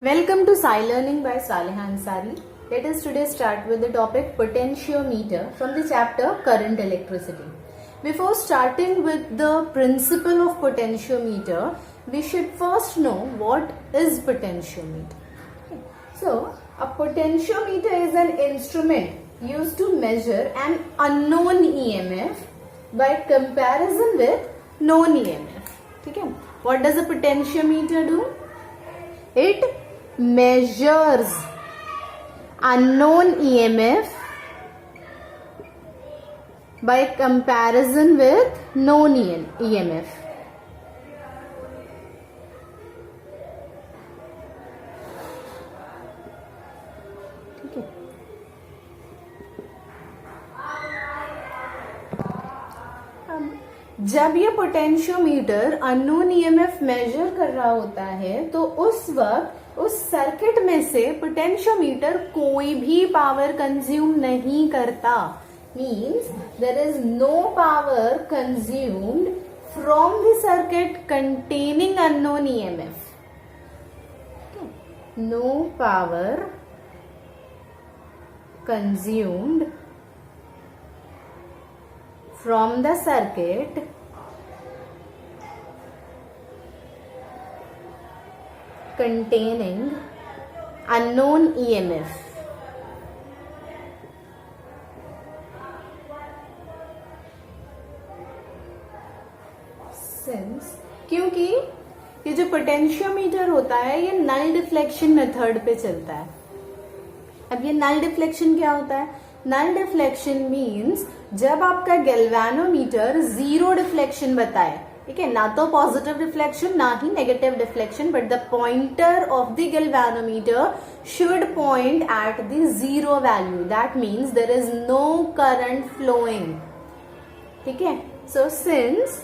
Welcome to Sci Learning by Saleha Ansari. Let us today start with the topic potentiometer from the chapter Current Electricity. Before starting with the principle of potentiometer, we should first know what is potentiometer. Okay. So, a potentiometer is an instrument used to measure an unknown EMF by comparison with known EMF. Okay. What does a potentiometer do? It measures unknown EMF by comparison with known EMF. Okay. जब ये potentiometer unknown EMF major कर रहा होता है तो उस वक्त उस सर्किट में से पोटेंशियोमीटर कोई भी पावर कंज्यूम नहीं करता. Means there is no power consumed from the circuit containing unknown EMF. No power consumed from the circuit containing unknown EMF. Since क्योंकि ये जो पोटेंशियोमीटर होता है ये नल डिफ्लेक्शन मेथड पे चलता है. अब ये नल डिफ्लेक्शन क्या होता है? नल डिफ्लेक्शन मीन्स जब आपका गैल्वेनोमीटर जीरो डिफ्लेक्शन बताए, ठीक है, ना तो पॉजिटिव डिफ्लेक्शन ना ही negative deflection, but the pointer of the galvanometer should point at the zero value. That means there is no current flowing. ठीक है. So since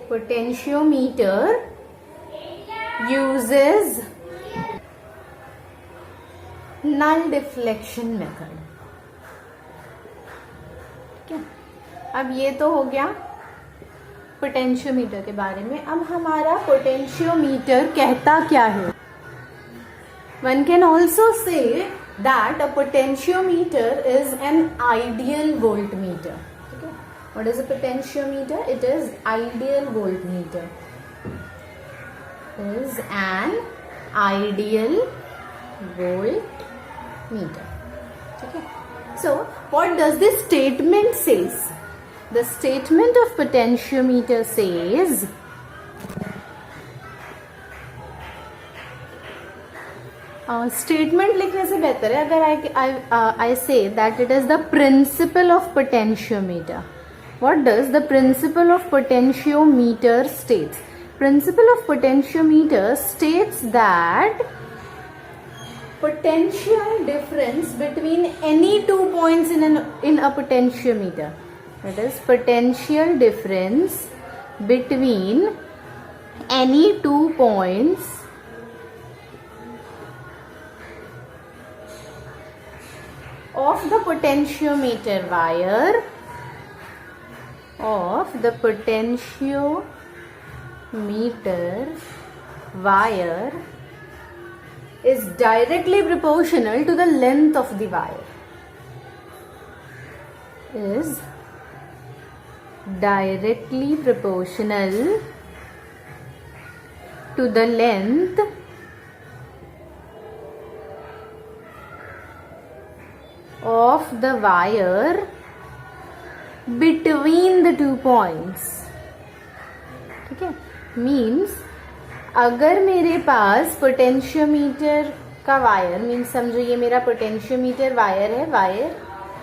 potentiometer uses null deflection method. ठीक है. अब ये तो हो गया पोटेंशियोमीटर के बारे में. अब हमारा पोटेंशियोमीटर कहता क्या है? One can also say that a potentiometer is an ideal voltmeter. What is a potentiometer? It is ideal voltmeter. Is an ideal voltmeter. Okay. So, what does this statement says? The statement of potentiometer says statement लिखने से बेहतर है अगर I say that it is the principle of potentiometer. What does the principle of potentiometer states? Principle of potentiometer states that potential difference between any 2 points in a potentiometer. That is potential difference between any 2 points of the potentiometer wire is directly proportional to the length of the wire. Is directly proportional to the length of the wire between the 2 points. ठीक है. Means अगर मेरे पास potentiometer का wire, means समझो ये मेरा potentiometer wire है, wire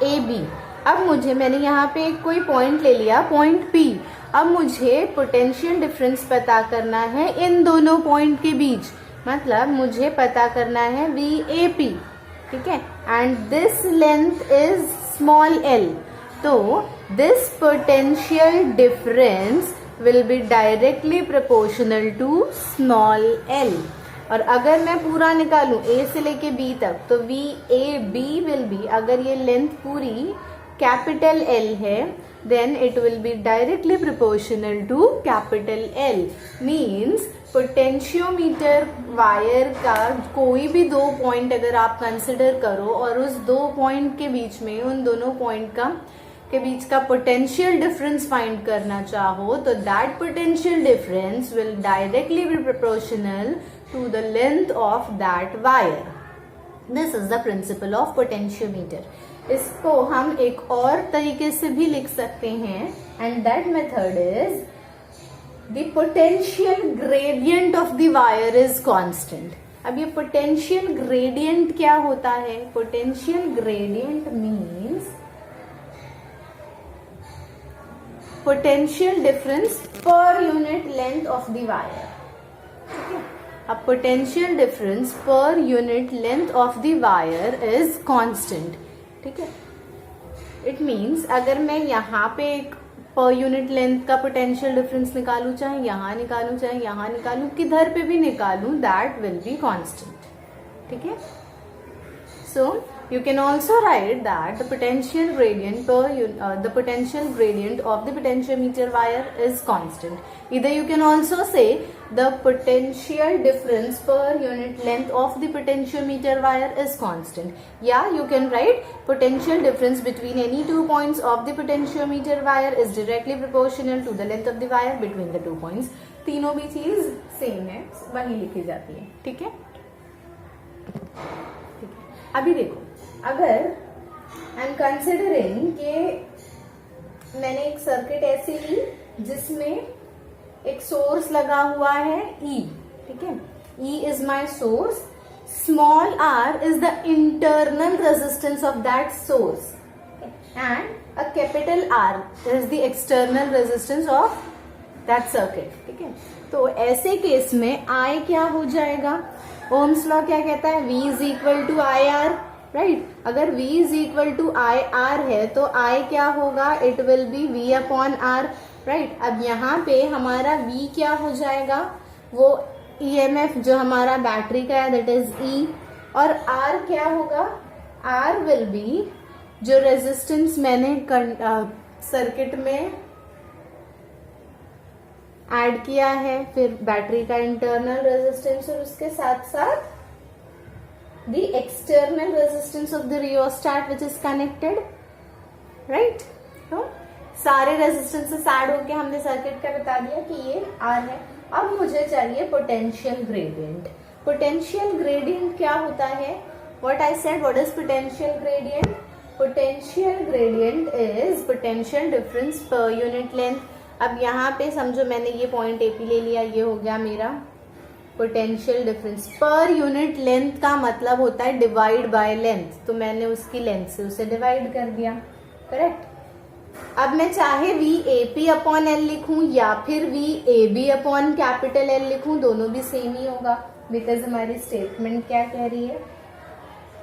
A B. अब मैंने यहाँ पे कोई पॉइंट ले लिया, पॉइंट पी. अब मुझे पोटेंशियल डिफरेंस पता करना है इन दोनों पॉइंट के बीच. मतलब मुझे पता करना है वी ए पी. ठीक है. And this length is small L. तो this potential difference will be directly proportional to small l. और अगर मैं पूरा निकालूं ए से लेके बी तक, तो V A B will be, अगर ये लेंथ पूरी कैपिटल एल है, then it will be directly proportional to capital L. Means potentiometer wire का कोई भी दो पॉइंट अगर आप कंसिडर करो और उस दो पॉइंट के बीच में, उन दोनों पॉइंट के बीच का पोटेंशियल डिफरेंस फाइंड करना चाहो, तो that potential difference will directly be proportional to the length of that wire. This is the principle of potentiometer. इसको हम एक और तरीके से भी लिख सकते हैं, and that method is the potential gradient of the wire is constant. अब ये पोटेंशियल ग्रेडियंट क्या होता है? Potential gradient means potential difference पर unit length of the wire. ठीक है, अब पोटेंशियल डिफरेंस पर unit length of the wire is constant. ठीक है, इट मीन्स अगर मैं यहाँ पे एक पर यूनिट लेंथ का पोटेंशियल डिफरेंस निकालू, चाहे यहाँ निकालू चाहे यहाँ निकालू, किधर पे भी निकालू, दैट विल बी कांस्टेंट. ठीक है, सो you can also write that the potential gradient of the potentiometer wire is constant. Either you can also say the potential difference per unit length of the potentiometer wire is constant. Yeah, you can write potential difference between any 2 points of the potentiometer wire is directly proportional to the length of the wire between the 2 points. तीनों भी चीज same है, वही लिखी जाती है. ठीक है, अभी देखो, अगर आई एम कंसिडरिंग कि मैंने एक सर्किट ऐसी ली जिसमें एक सोर्स लगा हुआ है E. ठीक है, E is my source, small r is the internal resistance of that source and a capital R is the external resistance of that circuit. ठीक है, तो ऐसे केस में I क्या हो जाएगा? ओम्स लॉ क्या कहता है? V is equal to I R. Right, अगर V is equal to I R है तो I क्या होगा? It will be V upon R. Right, अब यहाँ पे हमारा V क्या हो जाएगा? वो EMF जो हमारा बैटरी का है, दैट इज E. और R क्या होगा? R विल बी जो रेजिस्टेंस मैंने सर्किट में ऐड किया है, फिर बैटरी का इंटरनल रेजिस्टेंस और उसके साथ साथ the external resistance of the rheostat which is connected. right, तो सारे रेजिस्टेंसेस ऐड होके हमने सर्किट का बता दिया कि ये R है. अब मुझे चाहिए पोटेंशियल ग्रेडियंट. पोटेंशियल ग्रेडियंट क्या होता है? What I said, what is potential gradient? Potential gradient is potential difference पर यूनिट लेंथ. अब यहाँ पे समझो मैंने ये पॉइंट AP ले लिया, ये हो गया मेरा पोटेंशियल डिफरेंस. पर यूनिट लेंथ का मतलब होता है डिवाइड बाय लेंथ, तो मैंने उसकी लेंथ से उसे डिवाइड कर दिया. करेक्ट. अब मैं चाहे VAP अपॉन L लिखूं या फिर VAB अपॉन कैपिटल L लिखूं, दोनों भी सेम ही होगा, बिकॉज हमारी स्टेटमेंट क्या कह रही है?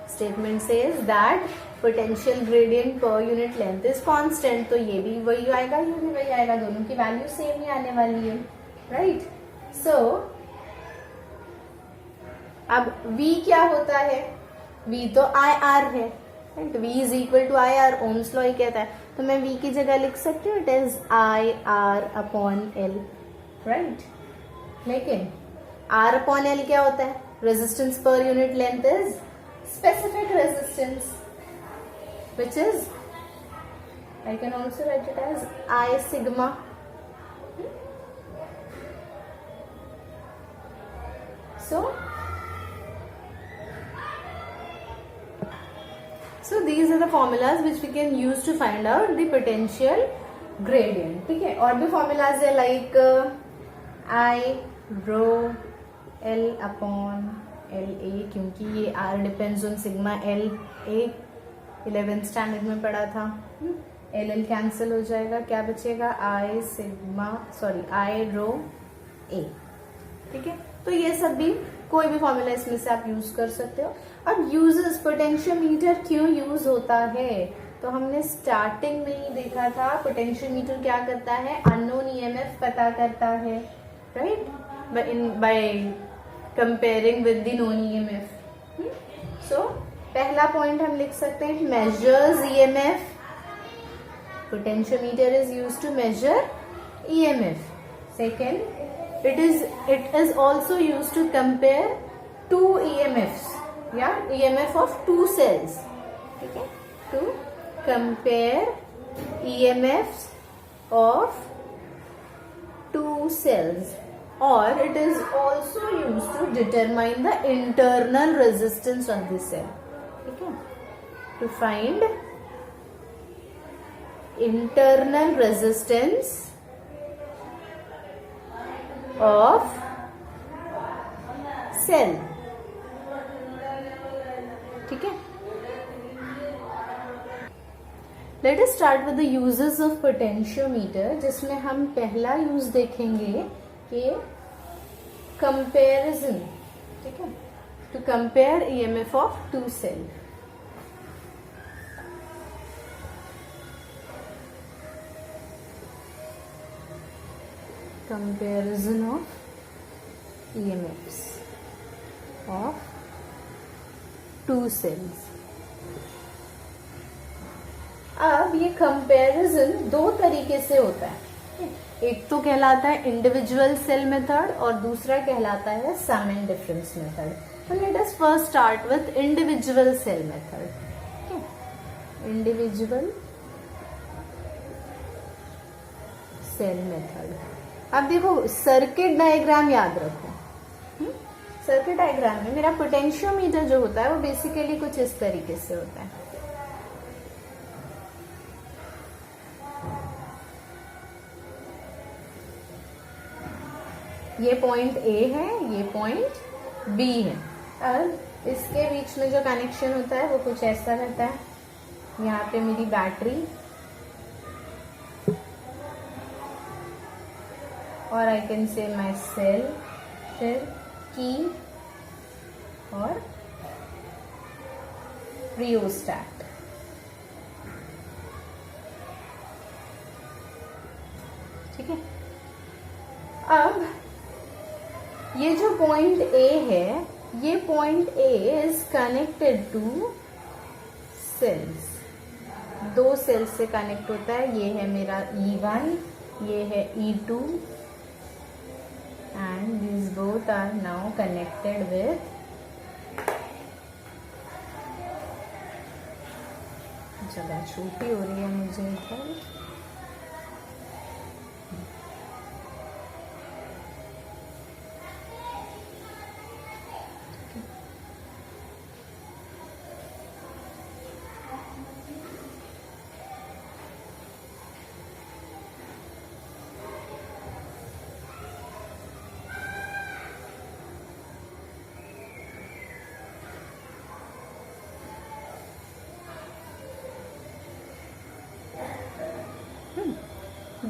Statement says that potential gradient पर यूनिट लेंथ इज कांस्टेंट. तो ये भी वही आएगा, ये भी वही आएगा, दोनों की वैल्यू सेम ही आने वाली है. राइट, सो अब V क्या होता है? V तो IR है. Right, V is equal to I R, Ohm's law ही कहता है. तो मैं V की जगह लिख सकती हूँ it is IR upon L. Right, लेकिन R अपॉन L क्या होता है? Resistance per unit length is specific resistance which is, I can also write it as I sigma. So these are the formulas which we can use to find out the potential gradient. ठीक है, और भी formulas है like I rho L upon LA, क्योंकि ये R depends on sigma L A, 11th standard में पढ़ा था. LL कैंसिल हो जाएगा, क्या बचेगा? I rho A. ठीक है, तो ये सब भी कोई भी फॉर्मूला इसमें से आप यूज कर सकते हो. अब यूजेस, पोटेंशियोमीटर क्यों यूज होता है? तो हमने स्टार्टिंग में ही देखा था पोटेंशियोमीटर क्या करता है? अननोन EMF पता करता है. Right, by comparing with the known EMF. So पहला पॉइंट हम लिख सकते हैं, measures EMF, potentiometer is used to measure EMF. Second, it is also used to compare two EMFs या EMF of two cells, ठीक है, to compare EMFs of two cells, or it is also used to determine the internal resistance of the cell, ठीक है, to find internal resistance of cell, ठीक है। Let us start with the uses of potentiometer, जिसमें हम पहला use देखेंगे कि comparison, ठीक है, to compare EMF of two cell. Comparison of EMFs of two cells। अब ये कंपैरिजन दो तरीके से होता है, एक तो कहलाता है इंडिविजुअल सेल मेथड और दूसरा कहलाता है सम एंड डिफरेंस मेथड। तो let us first start with individual cell method. Individual cell method. अब देखो सर्किट डायग्राम याद रखो। सर्किट डायग्राम में मेरा पोटेंशियोमीटर जो होता है वो बेसिकली कुछ इस तरीके से होता है। ये पॉइंट ए है, ये पॉइंट बी है। अब इसके बीच में जो कनेक्शन होता है वो कुछ ऐसा रहता है। यहाँ पे मेरी बैटरी और आई कैन से माई सेल, फिर की और रियोस्टैट। ठीक है। अब ये जो पॉइंट ए है, ये point A is connected to cells. दो सेल्स से कनेक्ट होता है। ये है मेरा E1, ये है E2 and these both are now connected with जगह छोटी हो रही है मुझे इधर।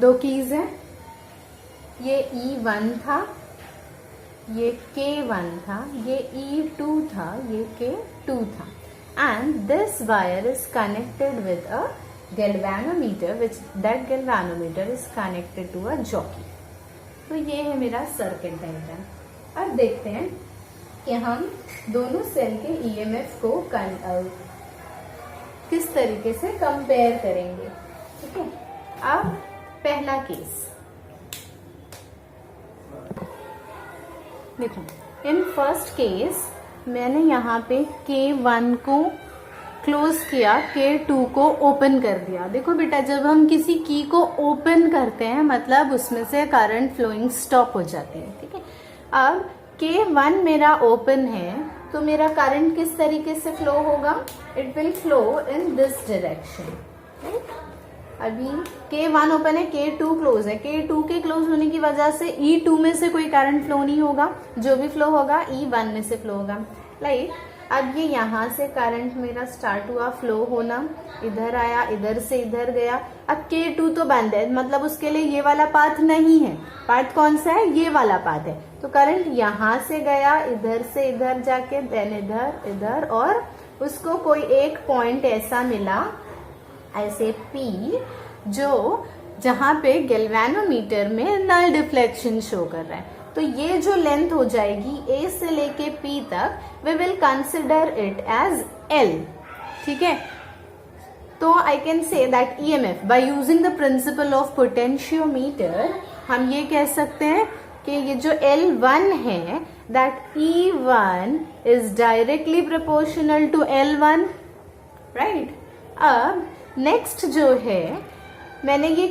दो कीज है, ये E1 था, ये K1 था, ये E2 था, ये K2 था, and this wire is connected with a galvanometer which that galvanometer is connected to a jockey. तो ये है मेरा सर्किट डायग्राम। अब देखते हैं कि हम दोनों सेल के ईएमएफ को किस तरीके से कंपेयर करेंगे। ठीक है। अब पहला केस देखो, इन फर्स्ट केस मैंने यहाँ पे K1 को क्लोज किया, K2 को ओपन कर दिया। देखो बेटा, जब हम किसी की को ओपन करते हैं मतलब उसमें से करंट फ्लोइंग स्टॉप हो जाती है। ठीक है। अब K1 मेरा ओपन है तो मेरा करंट किस तरीके से फ्लो होगा? It will flow in this direction. Right. अभी K1 ओपन है, K2 क्लोज है। K2 के क्लोज होने की वजह से E2 में से कोई करंट फ्लो नहीं होगा, जो भी फ्लो होगा E1 में से फ्लो होगा। लाइक अब ये यहाँ से करंट मेरा स्टार्ट हुआ फ्लो होना, इधर आया, इधर से इधर गया। अब K2 तो बंद है, मतलब उसके लिए ये वाला पाथ नहीं है। पाथ कौन सा है? ये वाला पाथ है। तो करंट यहाँ से गया, इधर से इधर जाके, देन इधर, इधर, और उसको कोई एक पॉइंट ऐसा मिला ऐसे P, जो जहां पे गैल्वेनोमीटर में नल डिफ्लेक्शन शो कर रहा है। तो ये जो लेंथ हो जाएगी A से लेके P तक, we will consider it as L, ठीक है। तो I can say that EMF by using the principle of potentiometer, हम ये कह सकते हैं कि ये जो L1 है that E1 is directly proportional to L1, right. अब नेक्स्ट जो है, मैंने ये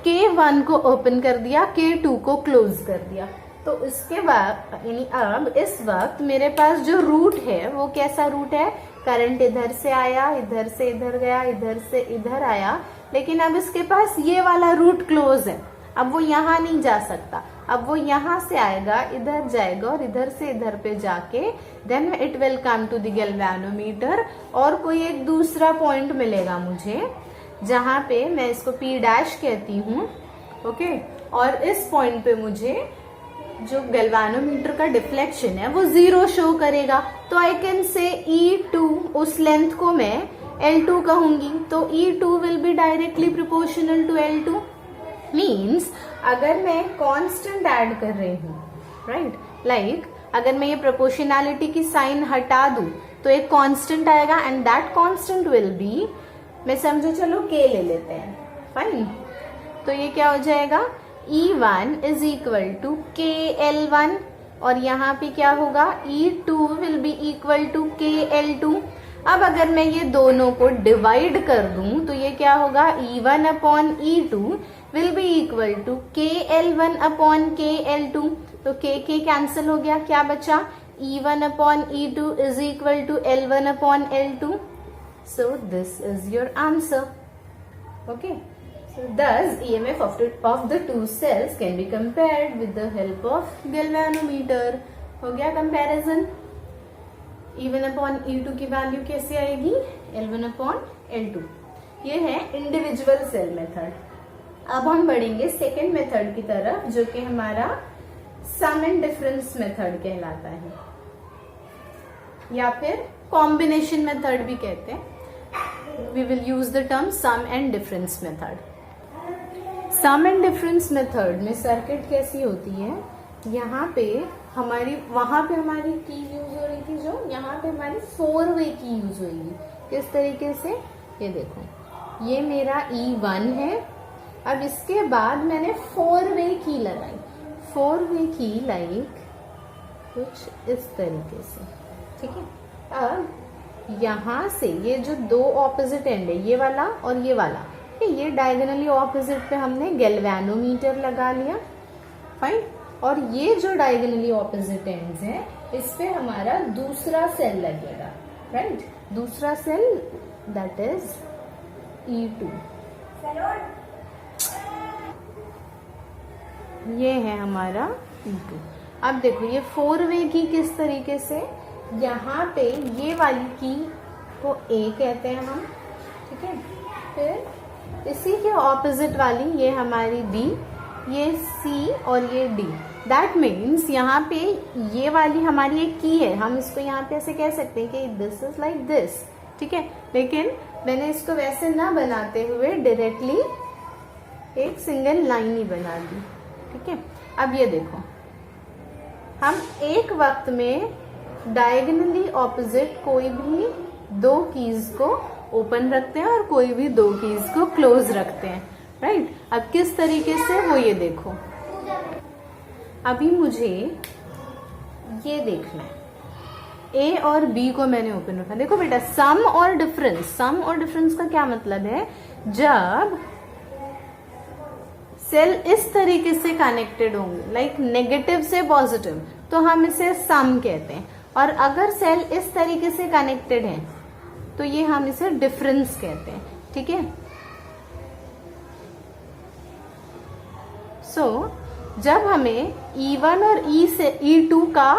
K1 को ओपन कर दिया, K2 को क्लोज कर दिया, तो इसके बाद यानी अब इस वक्त मेरे पास जो रूट है वो कैसा रूट है, करंट इधर से आया, इधर से इधर गया, इधर से इधर आया, लेकिन अब इसके पास ये वाला रूट क्लोज है, अब वो यहाँ नहीं जा सकता, अब वो यहाँ से आएगा, इधर जाएगा और इधर से इधर पे जाके then it will come to the galvanometer, और कोई एक दूसरा पॉइंट मिलेगा मुझे जहां पे मैं इसको P डैश कहती हूँ, ओके। और इस पॉइंट पे मुझे जो गैल्वेनोमीटर का डिफ्लेक्शन है वो 0 शो करेगा, तो आई कैन से E2, उस लेंथ को मैं L2 कहूंगी, तो E2 will be directly proportional to L2। Means अगर मैं कांस्टेंट ऐड कर रही हूँ, राइट, लाइक अगर मैं ये प्रोपोर्शनैलिटी की साइन हटा दूं तो एक कांस्टेंट आएगा and that constant will be, मैं समझो चलो K ले लेते हैं, फाइन। तो ये क्या हो जाएगा, E1 is equal to KL1, और यहाँ पे क्या होगा, E2 will be equal to KL2। अब अगर मैं ये दोनों को डिवाइड कर दूं तो ये क्या होगा, E1 upon E2 will be equal to KL1 upon KL2, तो K कैंसिल हो गया, क्या बचा, E1 upon E2 is equal to L1 upon L2। So this is your answer. Okay. So thus EMF of the two cells can be compared with the help of galvanometer. हो गया comparison. E1 upon E2 की value कैसे आएगी, L1 upon L2। ये है individual cell method. अब हम बढ़ेंगे सेकेंड मेथड की तरफ, जो कि हमारा सम एंड डिफरेंस मेथड कहलाता है, या फिर कॉम्बिनेशन मेथड भी कहते हैं। We will use the term sum and difference method. Sum and difference method में सर्किट कैसी होती है, यहाँ पे हमारी, वहां पे हमारी की यूज हो रही थी, जो यहाँ पे हमारी 4 वे की यूज होगी। किस तरीके से, ये देखो, ये मेरा E1 है, अब इसके बाद मैंने 4 वे की लगाई, 4 वे की लाइक कुछ इस तरीके से, ठीक है। अब यहाँ से ये जो दो ऑपोजिट एंड है, ये वाला और ये वाला, ये डायगोनली ऑपोजिट पे हमने गैल्वेनोमीटर लगा लिया, फाइन। और ये जो डायगोनली ऑपोजिट एंड्स है, इस पे हमारा दूसरा सेल लगेगा, राइट, दूसरा सेल दैट इज E2। ये है हमारा E2। अब देखो ये 4 वे की किस तरीके से, यहाँ पे ये वाली की को A कहते हैं हम, ठीक है, फिर इसी के ऑपोजिट वाली ये हमारी B, ये C और ये D। दैट मीन्स यहाँ पे ये वाली हमारी एक की है, हम इसको यहाँ पे ऐसे कह सकते हैं कि दिस इज लाइक दिस, ठीक है। लेकिन मैंने इसको वैसे ना बनाते हुए डायरेक्टली एक सिंगल लाइन ही बना दी, ठीक है। अब ये देखो, हम एक वक्त में डायगोनली ऑपोजिट कोई भी 2 कीज को ओपन रखते हैं और कोई भी 2 कीज को क्लोज रखते हैं, राइट। अब किस तरीके से, वो ये देखो, अभी मुझे ये देखना है, A और B को मैंने ओपन रखा। देखो बेटा, सम और डिफरेंस, सम और डिफरेंस का क्या मतलब है, जब सेल इस तरीके से कनेक्टेड होंगे, लाइक नेगेटिव से पॉजिटिव, तो हम इसे सम कहते हैं, और अगर सेल इस तरीके से कनेक्टेड है तो ये हम इसे डिफरेंस कहते हैं, ठीक है। सो जब हमें E1 और E2 का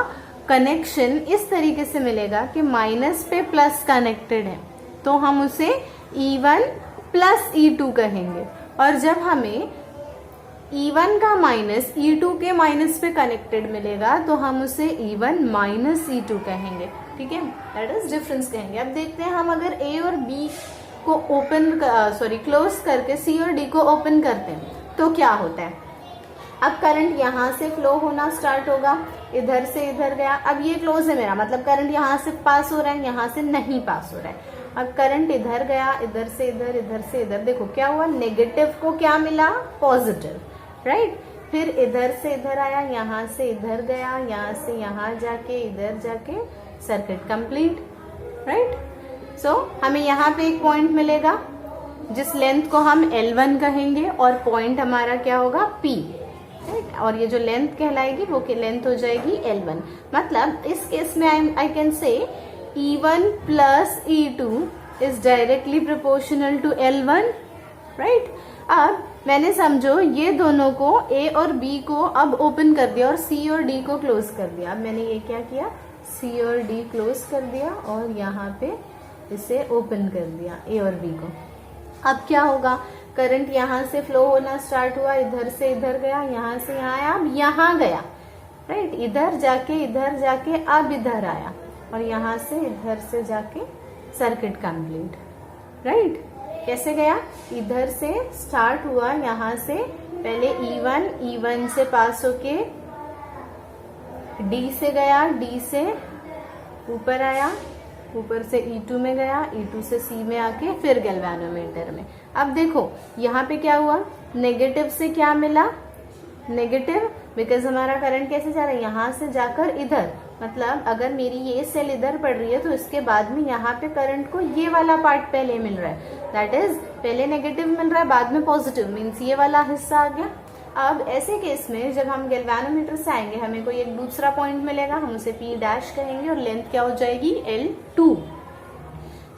कनेक्शन इस तरीके से मिलेगा कि माइनस पे प्लस कनेक्टेड है, तो हम उसे E1 प्लस E2 कहेंगे, और जब हमें E1 का माइनस E2 के माइनस पे कनेक्टेड मिलेगा तो हम उसे E1 माइनस E2 कहेंगे, ठीक है, दैट इज डिफरेंस कहेंगे। अब देखते हैं, हम अगर A और B को ओपन क्लोज करके C और D को ओपन करते हैं तो क्या होता है। अब करंट यहाँ से फ्लो होना स्टार्ट होगा, इधर से इधर गया, अब ये क्लोज है मेरा, मतलब करंट यहाँ से पास हो रहा है, यहाँ से नहीं पास हो रहा है। अब करंट इधर गया, इधर से इधर, इधर से इधर, देखो क्या हुआ, नेगेटिव को क्या मिला, पॉजिटिव, राइट। फिर इधर से इधर आया, यहाँ से इधर गया, यहाँ से यहाँ जाके इधर जाके सर्किट कंप्लीट, राइट। सो हमें यहाँ पे एक पॉइंट मिलेगा जिस लेंथ को हम L1 कहेंगे और पॉइंट हमारा क्या होगा, P, राइट। और ये जो लेंथ कहलाएगी वो लेंथ हो जाएगी L1। मतलब इस केस में आई can say E1 plus E2 is directly proportional to L1, right. अब मैंने समझो ये दोनों को A और B को अब ओपन कर दिया और C और D को क्लोज कर दिया। अब मैंने ये क्या किया, C और D क्लोज कर दिया और यहाँ पे इसे ओपन कर दिया A और B को। अब क्या होगा, करंट यहाँ से फ्लो होना स्टार्ट हुआ, इधर से इधर गया, यहाँ से यहाँ आया, अब यहाँ गया, राइट। इधर जाके अब इधर आया और यहाँ से इधर से जाके सर्किट कंप्लीट, राइट। कैसे गया, इधर से स्टार्ट हुआ, यहाँ से पहले E1 से पास होके D से गया, D से ऊपर आया, ऊपर से E2 में गया, E2 से C में आके फिर गैल्वेनोमीटर में। अब देखो यहाँ पे क्या हुआ, नेगेटिव से क्या मिला, नेगेटिव, बिकॉज हमारा करंट कैसे जा रहा है, यहाँ से जाकर इधर, मतलब अगर मेरी ये सेल इधर पड़ रही है तो इसके बाद में यहाँ पे करंट को ये वाला पार्ट पहले मिल रहा है, दैट इज पहले नेगेटिव मिल रहा है बाद में पॉजिटिव, मीन्स ये वाला हिस्सा आ गया। अब ऐसे केस में जब हम गैल्वेनोमीटर से आएंगे हमें कोई एक दूसरा पॉइंट मिलेगा, हम उसे P डैश कहेंगे और लेंथ क्या हो जाएगी, L2।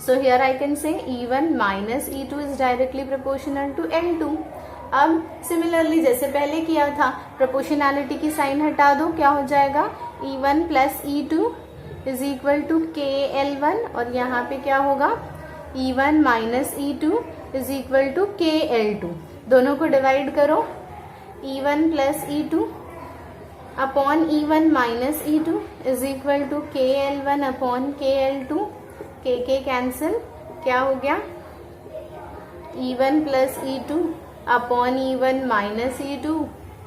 So here I can say E1 minus E2 is directly proportional to L2। अब सिमिलरली जैसे पहले किया था, प्रोपोर्शनैलिटी की साइन हटा दो, क्या हो जाएगा, E1 plus E2 is equal to KL1 और यहाँ पे क्या होगा, E1 minus E2 is equal to KL2। दोनों को डिवाइड करो, E1 plus E2 upon E1 minus E2 is equal to KL1 upon KL2, K cancel, क्या हो गया, E1 plus E2 upon E1 minus E2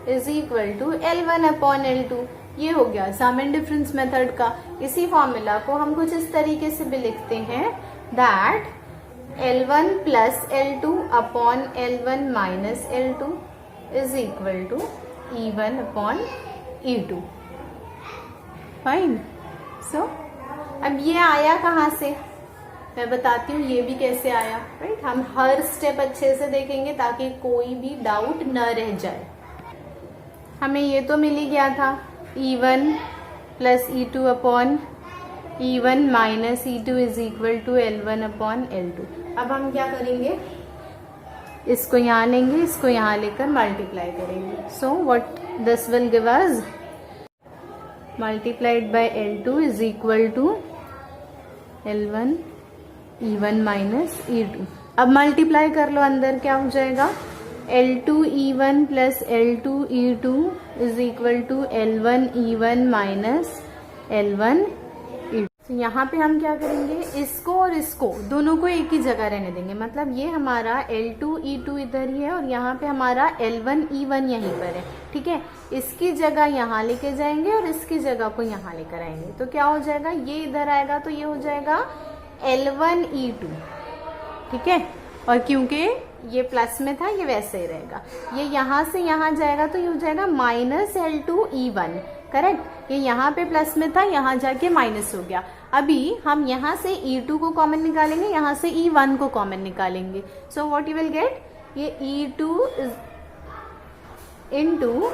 is equal to L1 upon L2। ये हो गया सम and difference method का। इसी formula को हम कुछ इस तरीके से भी लिखते हैं, that L1 plus L2 upon L1 minus L2 is equal to E1 upon E2, fine. So अब ये आया कहाँ से, मैं बताती हूँ ये भी कैसे आया, राइट। हम हर स्टेप अच्छे से देखेंगे ताकि कोई भी डाउट न रह जाए। हमें ये तो मिल ही गया था, E1 plus E2 upon E1 minus E2 is equal to L1 upon L2। अब हम क्या करेंगे, इसको यहाँ लेंगे, इसको यहाँ लेकर मल्टीप्लाई करेंगे। So what this will give us, multiplied by L2 is equal to L1 E1 minus E2। अब मल्टीप्लाई कर लो, अंदर क्या हो जाएगा, L2 E1 plus L2 E2 is equal to L1 E1 minus L1 E2। तो यहाँ पे हम क्या करेंगे, इसको और इसको दोनों को एक ही जगह रहने देंगे, मतलब ये हमारा L2 E2 इधर ही है और यहाँ पे हमारा L1 E1 यहीं पर है, ठीक है। इसकी जगह यहाँ लेके जाएंगे और इसकी जगह को यहाँ लेकर आएंगे, तो क्या हो जाएगा, ये इधर आएगा तो ये हो जाएगा L1 E2, ठीक है। और क्योंकि ये प्लस में था ये वैसे ही रहेगा, ये यहाँ से यहाँ जाएगा तो ये हो जाएगा माइनस L2 E1, करेक्ट। ये यहाँ पे प्लस में था, यहाँ जाके माइनस हो गया। अभी हम यहाँ से E2 को कॉमन निकालेंगे, यहाँ से E1 को कॉमन निकालेंगे। So what you will get, ये E2 into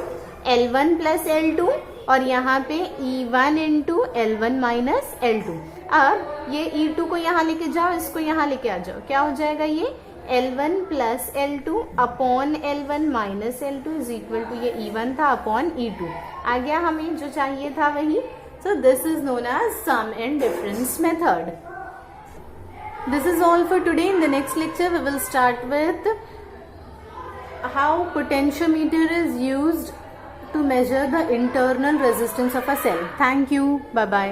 L1 plus L2 और यहाँ पे E1 into L1 minus L2। अब ये E2 को यहाँ लेके जाओ, इसको यहाँ लेके आ जाओ, क्या हो जाएगा, ये L1 plus L2 upon L1 minus L2 is equal to, ये E1 था अपॉन E2 आ गया, हमें जो चाहिए था वही। So this is known as sum and difference method. This is all for today. In the next lecture we will start with how potentiometer is used to measure the internal resistance of a cell. Thank you. Bye bye.